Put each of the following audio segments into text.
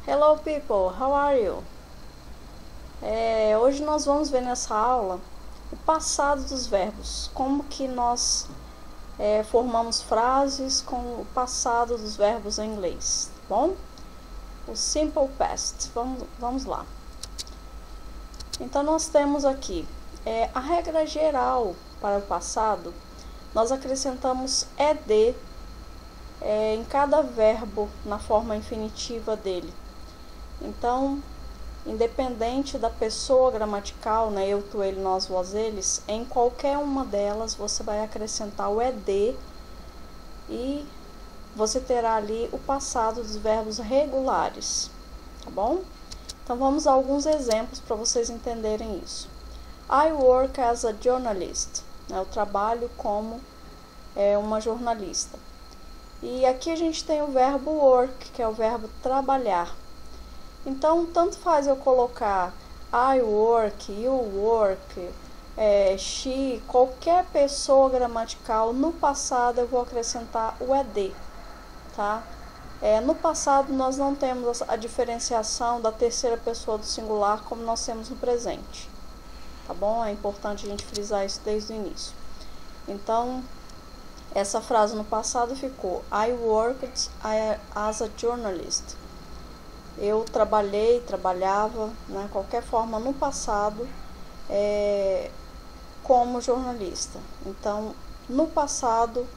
Hello people, how are you? Hoje nós vamos ver nessa aula o passado dos verbos, como que nós formamos frases com o passado dos verbos em inglês, tá bom? O simple past, vamos lá. Então nós temos aqui a regra geral para o passado, nós acrescentamos ed em cada verbo na forma infinitiva dele. Então, independente da pessoa gramatical, né, eu, tu, ele, nós, vós, eles, em qualquer uma delas você vai acrescentar o ed e você terá ali o passado dos verbos regulares, tá bom? Então vamos a alguns exemplos para vocês entenderem isso. I work as a journalist, né, eu trabalho como uma jornalista. E aqui a gente tem o verbo work, que é o verbo trabalhar. Então, tanto faz eu colocar I work, you work, she, qualquer pessoa gramatical, no passado eu vou acrescentar o ed, tá? No passado nós não temos a diferenciação da terceira pessoa do singular como nós temos no presente, tá bom? É importante a gente frisar isso desde o início. Então, essa frase no passado ficou I worked as a journalist. Eu trabalhava, né, qualquer forma no passado, como jornalista. Então, no passado,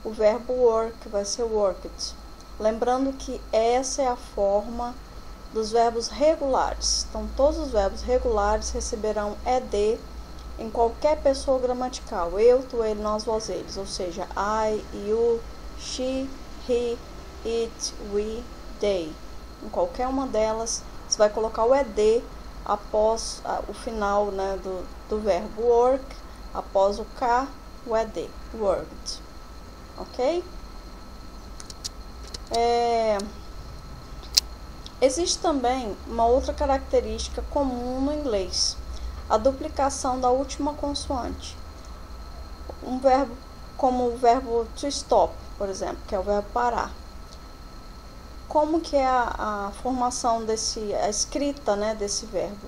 o verbo work vai ser worked. Lembrando que essa é a forma dos verbos regulares. Então, todos os verbos regulares receberão ed em qualquer pessoa gramatical. Eu, tu, ele, nós, vós, eles. Ou seja, I, you, she, he, it, we, they. Em qualquer uma delas, você vai colocar o ed após o final, né, do verbo work, após o K, o ed, worked, ok? Existe também uma outra característica comum no inglês, a duplicação da última consoante. Um verbo como o verbo to stop, por exemplo, que é o verbo parar. Como que é a formação a escrita, né, desse verbo?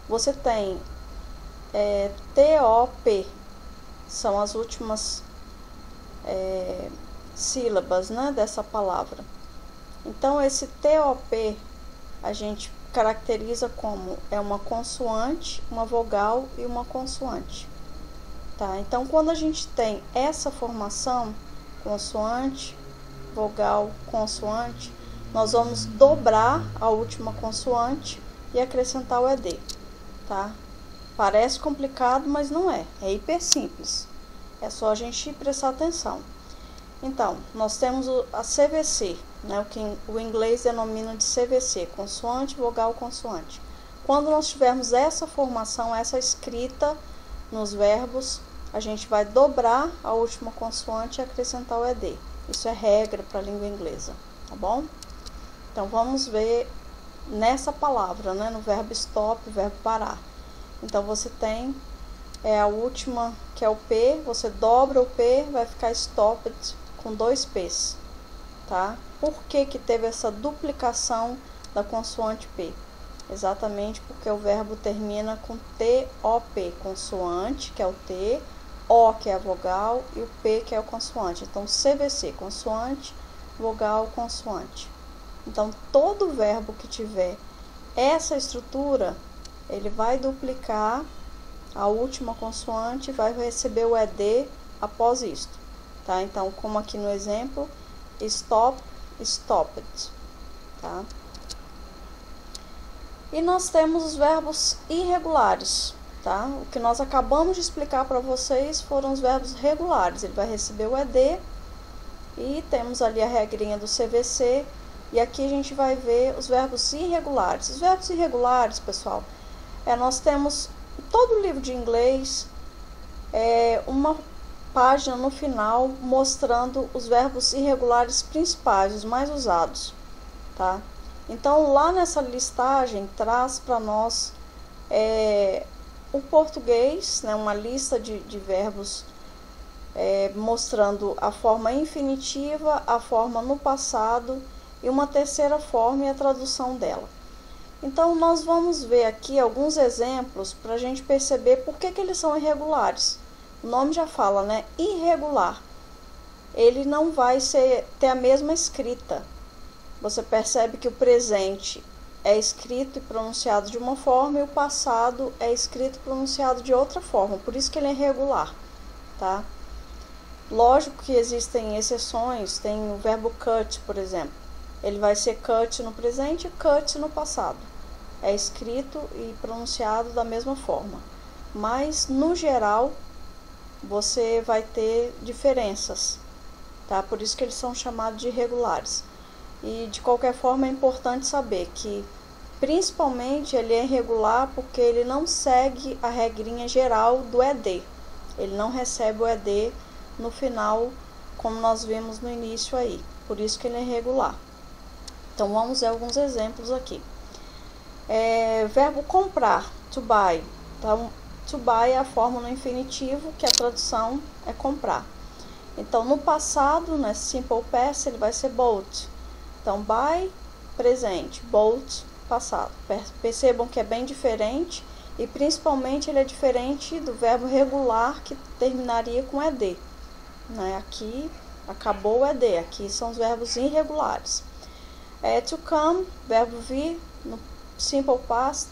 Você tem TOP, são as últimas sílabas, né, dessa palavra. Então, esse TOP a gente caracteriza como uma consoante, uma vogal e uma consoante. Tá? Então, quando a gente tem essa formação, consoante, vogal, consoante, nós vamos dobrar a última consoante e acrescentar o ed, tá? Parece complicado, mas não é. É hiper simples. É só a gente prestar atenção. Então, nós temos a CVC, né? O que o inglês denomina de CVC, consoante, vogal, consoante. Quando nós tivermos essa formação, essa escrita nos verbos, a gente vai dobrar a última consoante e acrescentar o ed. Isso é regra para a língua inglesa, tá bom? Então, vamos ver nessa palavra, né, no verbo stop, o verbo parar. Então, você tem a última, que é o P, você dobra o P, vai ficar stopped com 2 P's, tá? Por que que teve essa duplicação da consoante P? Exatamente porque o verbo termina com TOP, consoante, que é o T, O, que é a vogal, e o P, que é o consoante. Então, CVC, consoante, vogal, consoante. Então, todo verbo que tiver essa estrutura, ele vai duplicar a última consoante e vai receber o ed após isto, tá? Então, como aqui no exemplo, stop, stopped, tá? E nós temos os verbos irregulares, tá? O que nós acabamos de explicar para vocês foram os verbos regulares. Ele vai receber o ed e temos ali a regrinha do CVC. E aqui a gente vai ver os verbos irregulares. Os verbos irregulares, pessoal, nós temos em todo o livro de inglês uma página no final mostrando os verbos irregulares principais, os mais usados, tá? Então, lá nessa listagem, traz para nós o português, né, uma lista de verbos mostrando a forma infinitiva, a forma no passado e uma terceira forma e a tradução dela. Então, nós vamos ver aqui alguns exemplos para a gente perceber por que eles são irregulares. O nome já fala, né? Irregular. Ele não vai ter a mesma escrita. Você percebe que o presente é escrito e pronunciado de uma forma e o passado é escrito e pronunciado de outra forma. Por isso que ele é irregular, tá? Lógico que existem exceções. Tem o verbo cut, por exemplo. Ele vai ser cut no presente e cut no passado. É escrito e pronunciado da mesma forma. Mas, no geral, você vai ter diferenças, tá? Por isso que eles são chamados de irregulares. E, de qualquer forma, é importante saber que, principalmente, ele é irregular porque ele não segue a regrinha geral do ED. Ele não recebe o ED no final, como nós vimos no início aí. Por isso que ele é irregular. Então, vamos ver alguns exemplos aqui. Verbo comprar, to buy. Então, to buy é a forma no infinitivo, que a tradução é comprar. Então, no passado, né, simple past, ele vai ser bought. Então, buy, presente, bought, passado. Percebam que é bem diferente e, principalmente, ele é diferente do verbo regular, que terminaria com ed. Né? Aqui, acabou o ed. Aqui são os verbos irregulares. To come, verbo vir, no simple past,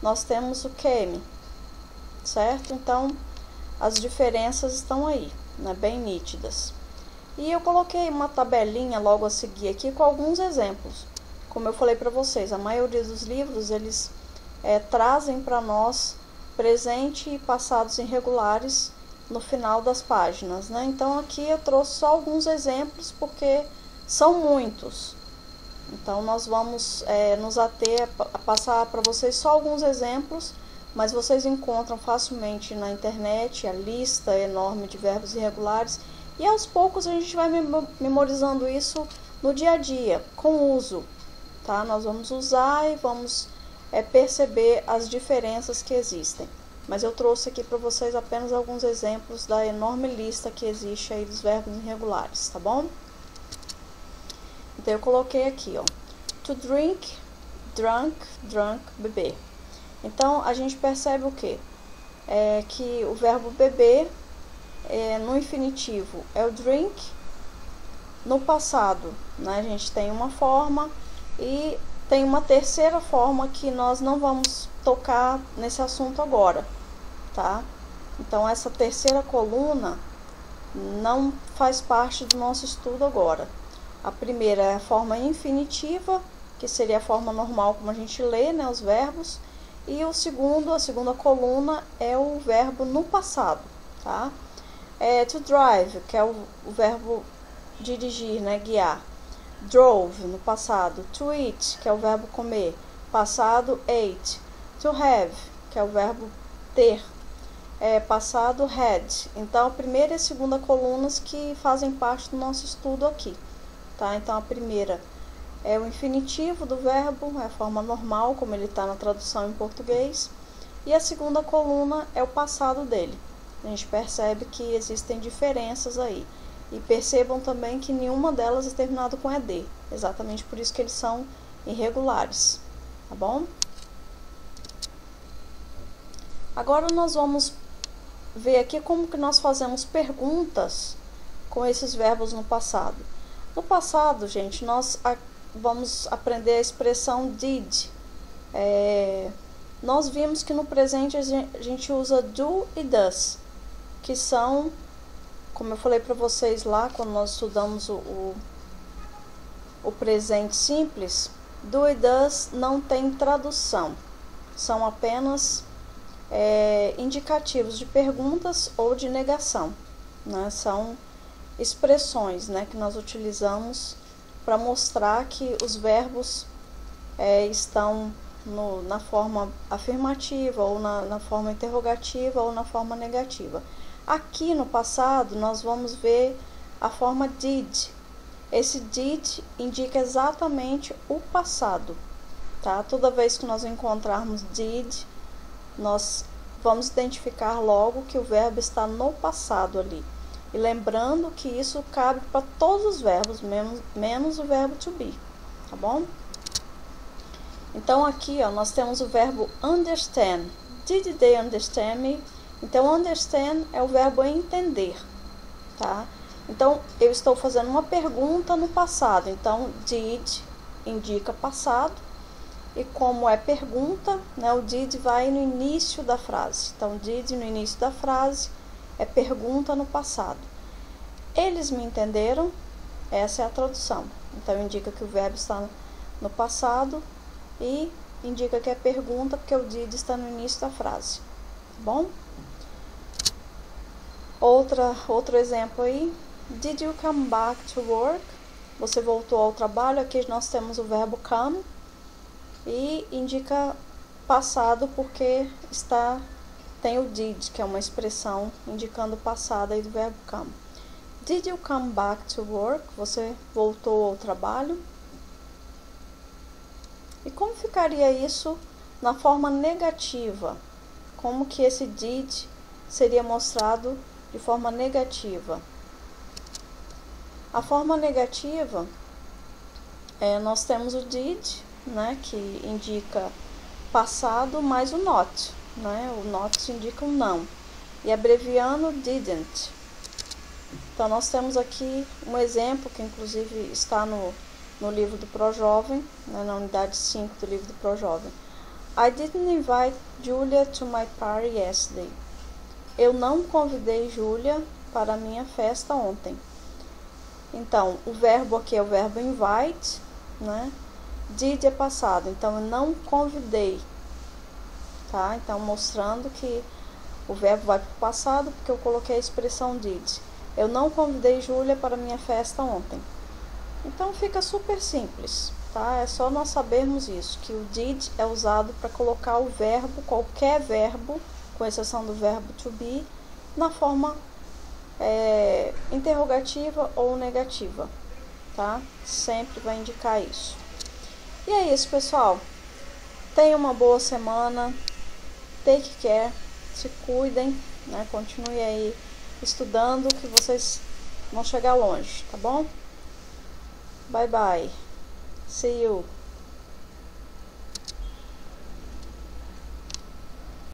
nós temos o came, certo? Então, as diferenças estão aí, né? Bem nítidas. E eu coloquei uma tabelinha logo a seguir aqui com alguns exemplos. Como eu falei para vocês, a maioria dos livros, eles trazem para nós presente e passados irregulares no final das páginas, né? Então, aqui eu trouxe só alguns exemplos, porque são muitos. Então, nós vamos nos ater a passar para vocês só alguns exemplos, mas vocês encontram facilmente na internet a lista enorme de verbos irregulares. E aos poucos a gente vai memorizando isso no dia a dia, com o uso. Tá? Nós vamos usar e vamos perceber as diferenças que existem. Mas eu trouxe aqui para vocês apenas alguns exemplos da enorme lista que existe aí dos verbos irregulares, tá bom? Então, eu coloquei aqui, ó, to drink, drunk, drunk, beber. Então, a gente percebe o quê? Que o verbo beber, no infinitivo, é o drink. No passado, né, a gente tem uma forma e tem uma terceira forma que nós não vamos tocar nesse assunto agora, tá? Então, essa terceira coluna não faz parte do nosso estudo agora. A primeira é a forma infinitiva, que seria a forma normal como a gente lê, né, os verbos. E a segunda coluna é o verbo no passado, tá? To drive, que é o verbo dirigir, né, guiar. Drove, no passado. To eat, que é o verbo comer. Passado, ate. To have, que é o verbo ter. Passado, had. Então, a primeira e a segunda colunas que fazem parte do nosso estudo aqui. Tá? Então, a primeira é o infinitivo do verbo, é a forma normal, como ele está na tradução em português. E a segunda coluna é o passado dele. A gente percebe que existem diferenças aí. E percebam também que nenhuma delas é terminada com ed. Exatamente por isso que eles são irregulares. Tá bom? Agora nós vamos ver aqui como que nós fazemos perguntas com esses verbos no passado. No passado, gente, nós vamos aprender a expressão did. Nós vimos que no presente a gente usa do e does, que são, como eu falei para vocês lá, quando nós estudamos o presente simples, do e does não tem tradução. São apenas indicativos de perguntas ou de negação, né? São expressões, né, que nós utilizamos para mostrar que os verbos estão na forma afirmativa, ou na forma interrogativa, ou na forma negativa. Aqui no passado, nós vamos ver a forma did. Esse did indica exatamente o passado, tá? Toda vez que nós encontrarmos did, nós vamos identificar logo que o verbo está no passado ali. E lembrando que isso cabe para todos os verbos, menos o verbo to be. tá bom? Então aqui, ó, nós temos o verbo understand. Did they understand me? Então understand é o verbo entender, tá? Então eu estou fazendo uma pergunta no passado. Então did indica passado, e como é pergunta, né, o did vai no início da frase. Então did no início da frase é pergunta no passado. Eles me entenderam? Essa é a tradução. Então indica que o verbo está no passado e indica que é pergunta porque o did está no início da frase, tá bom? Outro exemplo aí. Did you come back to work? Você voltou ao trabalho. Aqui nós temos o verbo come e indica passado porque tem o did, que é uma expressão indicando o passado aí do verbo come. Did you come back to work? Você voltou ao trabalho. E como ficaria isso na forma negativa? Como que esse did seria mostrado de forma negativa? A forma negativa, nós temos o did, né, que indica passado, mais o not, né? O not indica um não. E abreviando didn't. Então nós temos aqui um exemplo que inclusive está no livro do ProJovem, né, na unidade 5 do livro do ProJovem. I didn't invite Julia to my party yesterday. Eu não convidei Julia para a minha festa ontem. Então, o verbo aqui é o verbo invite, né? Did é passado, então eu não convidei, tá? Então, mostrando que o verbo vai para o passado porque eu coloquei a expressão did. Eu não convidei Julia para a minha festa ontem. Então, fica super simples, tá? É só nós sabermos isso, que o did é usado para colocar o verbo, qualquer verbo, com exceção do verbo to be, na forma interrogativa ou negativa, tá? Sempre vai indicar isso. E é isso, pessoal. Tenham uma boa semana. Take care. Se cuidem, né? Continue aí estudando que vocês vão chegar longe, tá bom? Bye bye. See you.